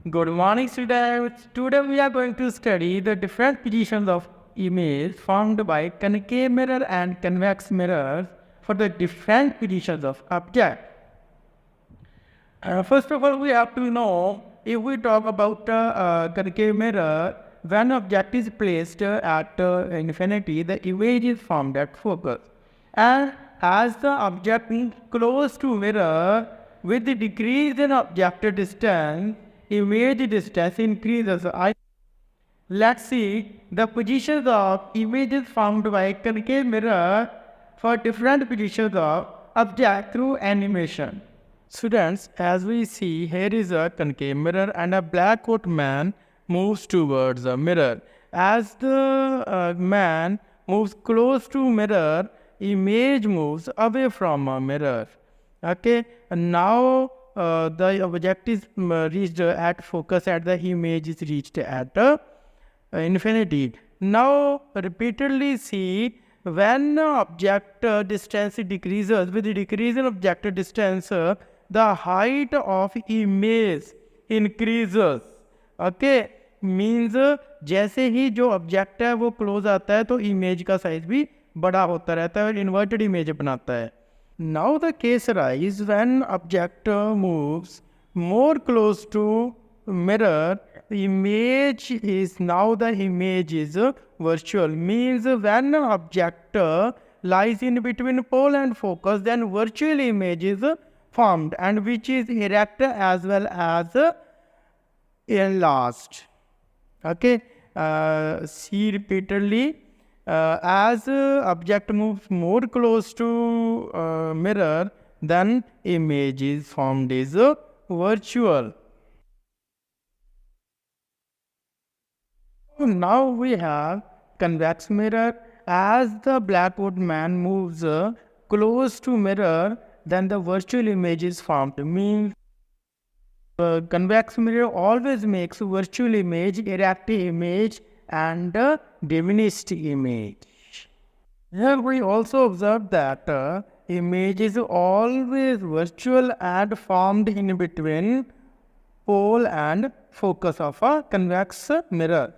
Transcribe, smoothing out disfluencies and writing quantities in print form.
Good morning, students. Today we are going to study the different positions of image formed by concave mirror and convex mirrors for the different positions of object. First of all, we have to know, if we talk about concave mirror, when object is placed at infinity, the image is formed at focus. And as the object is close to mirror, with the decrease in object distance, image distance increases. Let's see the positions of images formed by concave mirror for different positions of object through animation. Students, as we see, here is a concave mirror and a black coat man moves towards the mirror. As the man moves close to mirror, image moves away from a mirror. Okay, and now the object is reached at focus, at the image is reached at infinity. Now repeatedly see, when object distance decreases, with the decrease in object distance, the height of image increases. Okay, means जैसे ही जो object है वो close आता है तो image का size भी बड़ा होता रहता है और इन्वर्टेड इमेज बनाता है. Now the case arises when object moves more close to mirror, the image is virtual. Means when object lies in between pole and focus, then virtual image is formed, and which is erect as well as enlarged. Okay, see repeatedly. As object moves more close to mirror, then image is formed is virtual. Now we have convex mirror. As the blackboard man moves close to mirror, then the virtual image is formed. Means convex mirror always makes virtual image, erect image and diminished image. Here we also observe that image is always virtual and formed in between pole and focus of a convex mirror.